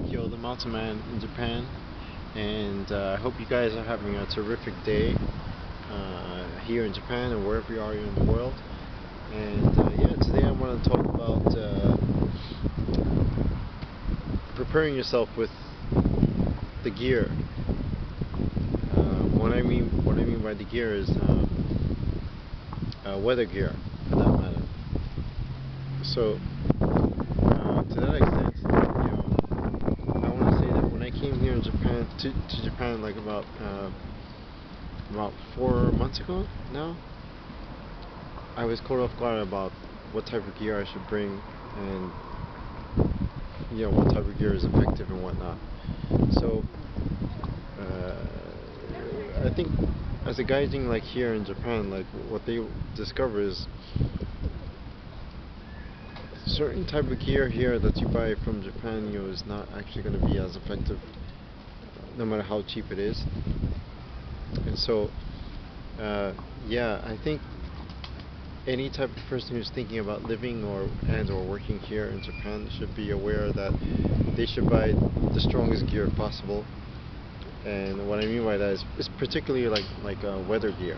Tokyo, the mountain man in Japan, and I hope you guys are having a terrific day here in Japan or wherever you are in the world. And yeah, today I want to talk about preparing yourself with the gear. What I mean by the gear is weather gear, for that matter. So to that extent, I want to say that when I came here in Japan to Japan like about 4 months ago now, I was caught off guard about what type of gear I should bring, and what type of gear is effective and whatnot. So I think as a guiding like here in Japan, like what they discover is certain type of gear here that you buy from Japan is not actually going to be as effective no matter how cheap it is. And so yeah, I think any type of person who's thinking about living or working here in Japan should be aware that they should buy the strongest gear possible. And what I mean by that is particularly like weather gear.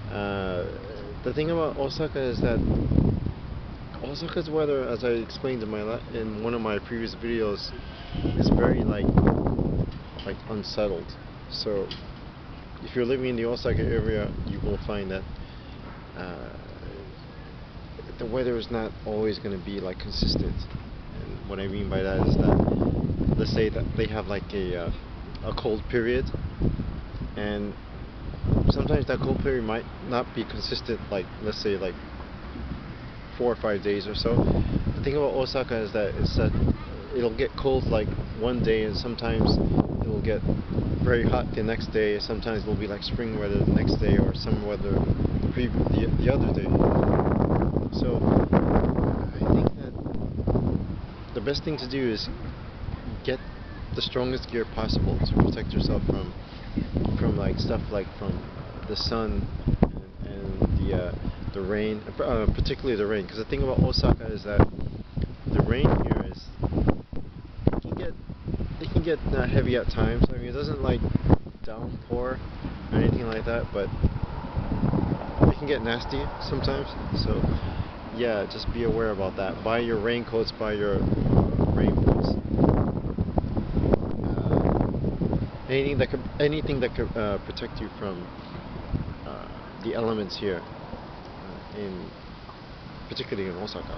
The thing about Osaka is that Osaka's weather, as I explained in one of my previous videos, is very like unsettled. So if you're living in the Osaka area, you will find that the weather is not always going to be like consistent. And what I mean by that is that, let's say that they have like a cold period, and sometimes that cold period might not be consistent, like let's say like 4 or 5 days or so. The thing about Osaka is that it'll get cold like one day, and sometimes it will get very hot the next day. Sometimes it'll be like spring weather the next day, or summer weather the other day. So I think that the best thing to do is get the strongest gear possible to protect yourself from like stuff like from the sun and the rain, particularly the rain. Because the thing about Osaka is that the rain here is it can get heavy at times. I mean, it doesn't like downpour or anything like that, but it can get nasty sometimes. So yeah, just be aware about that. Buy your raincoats, buy your rain boots. Anything that could protect you from the elements here, particularly in Osaka.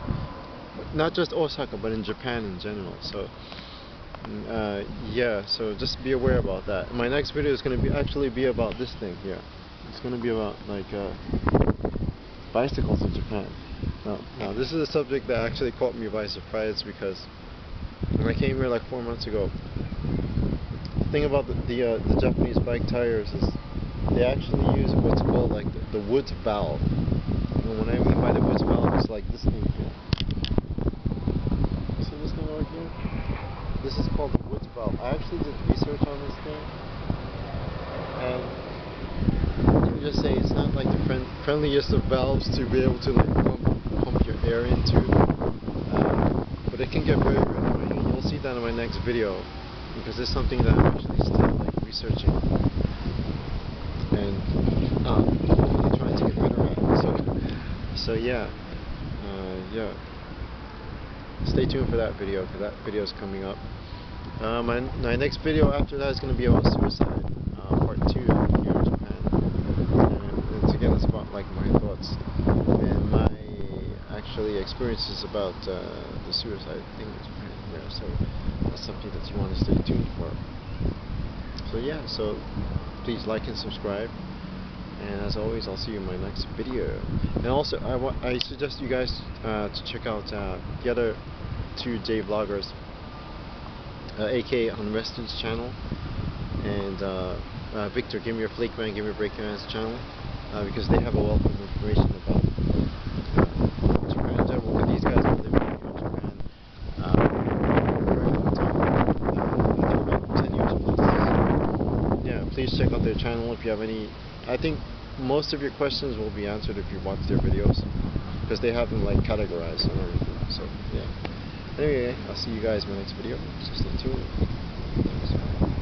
Not just Osaka, but in Japan in general. So yeah, so just be aware about that. My next video is going to actually be about this thing here. It's going to be about like bicycles in Japan. Now this is a subject that actually caught me by surprise, because when I came here like 4 months ago, the thing about the Japanese bike tires is they actually use what's called like the wood valve. And what I mean by the wood valve is like this thing here. See this thing right here? This is called the wood valve. I actually did research on this thing, and let me just say it's not like the friendliest of valves to be able to like pump your air into, but it can get very annoying. And you'll see that in my next video, because it's something that I'm actually still like researching and trying to get better at. So yeah, stay tuned for that video, because that video is coming up. My next video after that is going to be about suicide, part 2 here in Japan. And again, it's about like my thoughts and my actually experiences about the suicide thing in Japan here. So that's something that you want to stay tuned for. So yeah, so please like and subscribe, and as always, I'll see you in my next video. And also I suggest you guys to check out the other 2 J vloggers, AK Unrested's channel, and Victor, Give Me Your Flake Man, Give Me Your Break Your Hands channel, because they have a wealth of information about Japan in general. But these guys have lived here in Japan for a very long time, I think about 10 years plus. Yeah, please check out their channel if you have any. I think most of your questions will be answered if you watch their videos, because they have them like categorized and everything. So yeah. Anyway, I'll see you guys in my next video, so stay tuned.